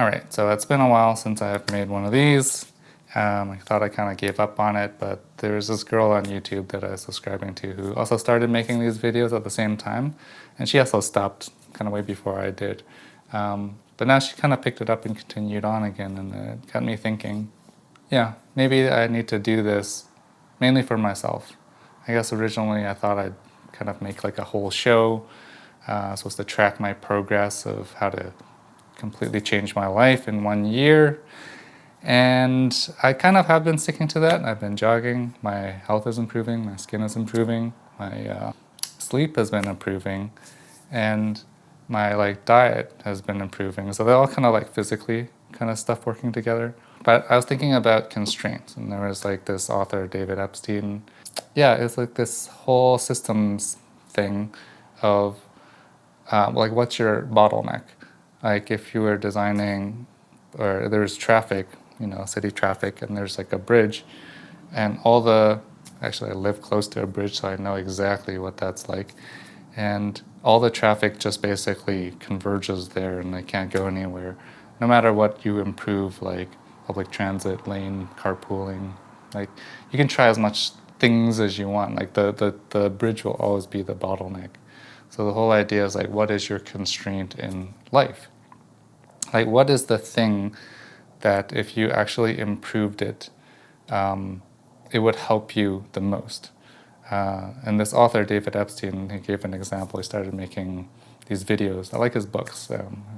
All right, so it's been a while since I've made one of these. I thought I kind of gave up on it, but there's this girl on YouTube that I was subscribing to who also started making these videos at the same time, and she also stopped kind of way before I did. But now she kind of picked it up and continued on again, and it got me thinking, yeah, maybe I need to do this mainly for myself. I guess originally I thought I'd kind of make like a whole show, supposed to track my progress of how to completely changed my life in 1 year. And I kind of have been sticking to that. I've been jogging, my health is improving, my skin is improving, my sleep has been improving, and my diet has been improving. So they're all kind of like physically kind of stuff working together. But I was thinking about constraints, and there was like this author, David Epstein. Yeah, it's like this whole systems thing of like what's your bottleneck? Like if you were designing, or there's traffic, city traffic, and there's like a bridge, and actually I live close to a bridge, so I know exactly what that's like. And all the traffic just basically converges there and they can't go anywhere. No matter what you improve, like public transit, lane, carpooling, like you can try as much things as you want. Like the bridge will always be the bottleneck. So the whole idea is like, what is your constraint in life? Like, what is the thing that if you actually improved it, it would help you the most? And this author, David Epstein, he gave an example. He started making these videos. I like his books.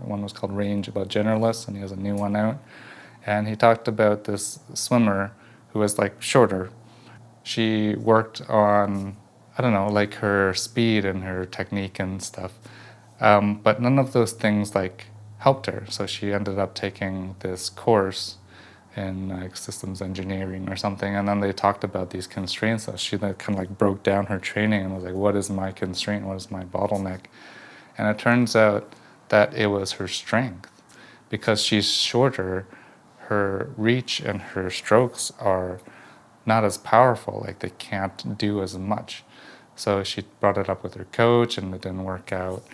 One was called Range, about generalists, and he has a new one out. And he talked about this swimmer who was like shorter. She worked on, I don't know, like her speed and her technique and stuff. But none of those things like helped her. So she ended up taking this course in like systems engineering or something. And then they talked about these constraints. So she kind of like broke down her training and was like, what is my constraint? What is my bottleneck? And it turns out that it was her strength. Because she's shorter, her reach and her strokes are not as powerful. Like they can't do as much. So she brought it up with her coach and it didn't work out.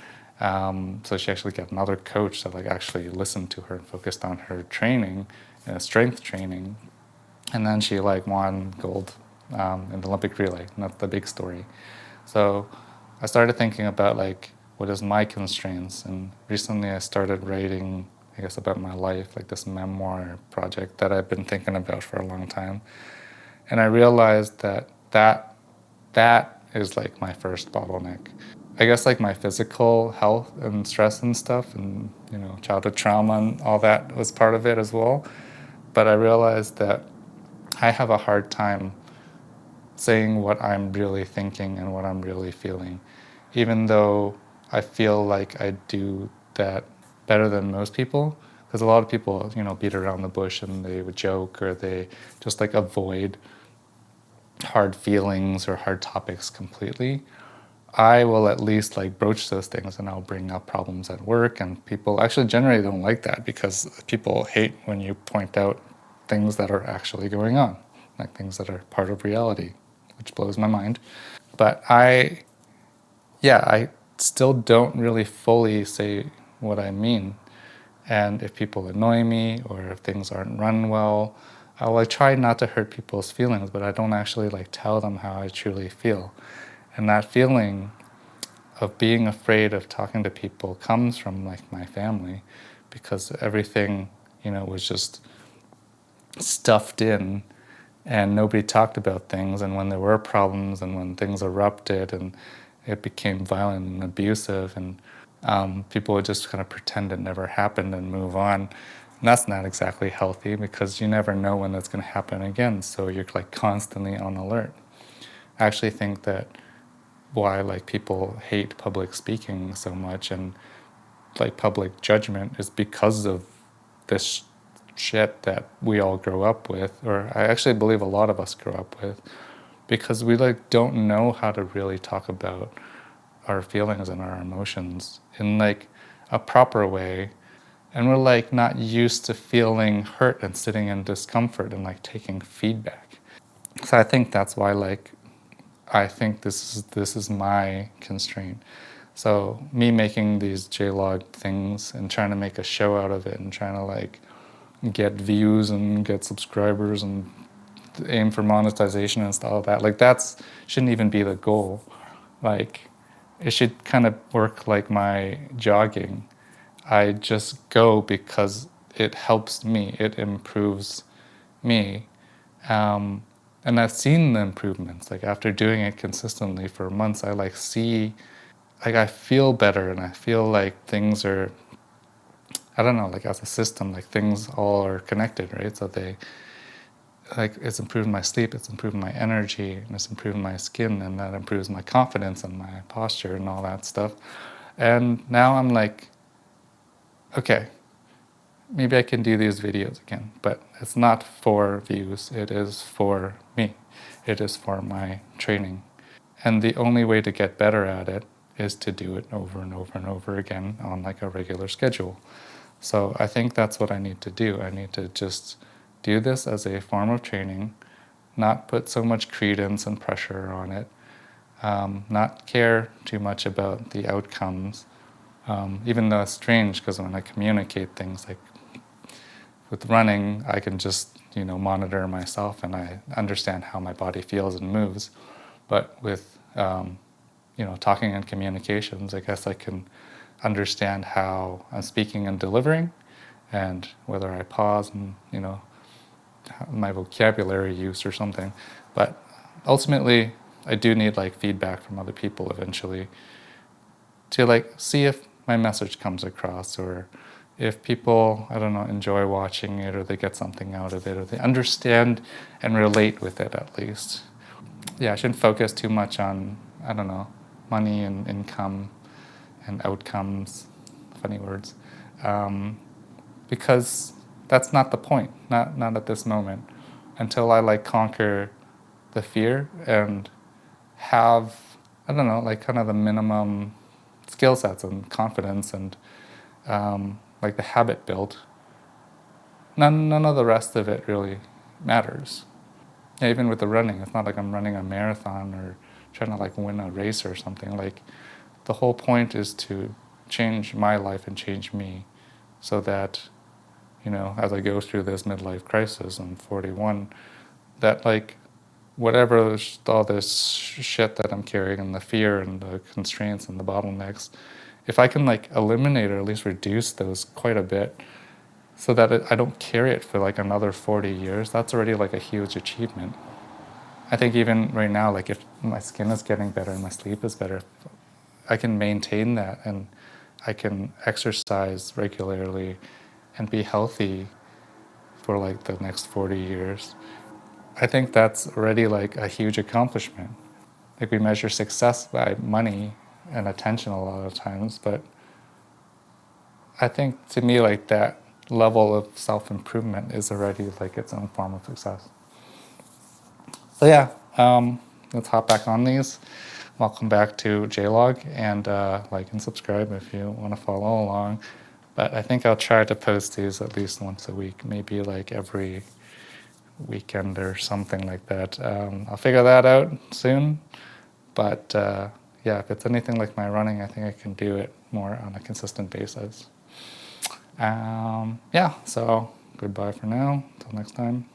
So she actually got another coach that like actually listened to her and focused on her training, strength training. And then she like won gold in the Olympic relay, not the big story. So I started thinking about like, what is my constraints? And recently I started writing, I guess, about my life, like this memoir project that I've been thinking about for a long time. And I realized that is like my first bottleneck. I guess like my physical health and stress and stuff and, childhood trauma and all that was part of it as well. But I realized that I have a hard time saying what I'm really thinking and what I'm really feeling, even though I feel like I do that better than most people. Because a lot of people, beat around the bush and they would joke or they just like avoid hard feelings or hard topics completely. I will at least like broach those things and I'll bring up problems at work, and people actually generally don't like that because people hate when you point out things that are actually going on, like things that are part of reality, which blows my mind. But I still don't really fully say what I mean. And if people annoy me or if things aren't run well, I try not to hurt people's feelings, but I don't actually like tell them how I truly feel. And that feeling of being afraid of talking to people comes from like my family, because everything, was just stuffed in and nobody talked about things. And when there were problems and when things erupted and it became violent and abusive, and people would just kind of pretend it never happened and move on. And that's not exactly healthy because you never know when that's going to happen again. So you're like constantly on alert. I actually think that why like people hate public speaking so much and like public judgment is because of this shit that we all grow up with, or I actually believe a lot of us grow up with, because we like don't know how to really talk about our feelings and our emotions in like a proper way. And we're like not used to feeling hurt and sitting in discomfort and like taking feedback. So I think that's why like I think this is my constraint. So me making these JLOG things and trying to make a show out of it and trying to like get views and get subscribers and aim for monetization and stuff like that, like that's shouldn't even be the goal. Like it should kind of work like my jogging. I just go because it helps me, it improves me. And I've seen the improvements. Like after doing it consistently for months, I like see, like I feel better and I feel like things are, I don't know, like as a system, like things all are connected, right? So they, like it's improved my sleep, it's improved my energy, and it's improved my skin, and that improves my confidence and my posture and all that stuff. And now I'm like, okay, maybe I can do these videos again, but it's not for views, it is for me. It is for my training. And the only way to get better at it is to do it over and over and over again on like a regular schedule. So I think that's what I need to do. I need to just do this as a form of training, not put so much credence and pressure on it, not care too much about the outcomes, even though it's strange because when I communicate things like with running, I can just, you know, monitor myself and I understand how my body feels and moves. But with, you know, talking and communications, I guess I can understand how I'm speaking and delivering and whether I pause and, you know, my vocabulary use or something. But ultimately, I do need like feedback from other people eventually to like see if my message comes across or if people, I don't know, enjoy watching it or they get something out of it or they understand and relate with it at least. Yeah, I shouldn't focus too much on, I don't know, money and income and outcomes, funny words, because that's not the point, not at this moment, until I like conquer the fear and have, I don't know, like kind of the minimum skill sets and confidence and like the habit built. None of the rest of it really matters. Yeah, even with the running, it's not like I'm running a marathon or trying to like win a race or something. Like the whole point is to change my life and change me so that, you know, as I go through this midlife crisis, I'm 41, that like whatever all this shit that I'm carrying and the fear and the constraints and the bottlenecks, if I can like eliminate or at least reduce those quite a bit so that I don't carry it for like another 40 years, that's already like a huge achievement. I think even right now, like if my skin is getting better and my sleep is better, I can maintain that and I can exercise regularly and be healthy for like the next 40 years. I think that's already like a huge accomplishment. Like we measure success by money and attention a lot of times, but I think to me like that level of self-improvement is already like its own form of success. So yeah, let's hop back on these. Welcome back to JLOG, and like and subscribe if you want to follow along. But I think I'll try to post these at least once a week, maybe like every weekend or something like that. I'll figure that out soon. But yeah, if it's anything like my running, I think I can do it more on a consistent basis. Yeah, so goodbye for now. Until next time.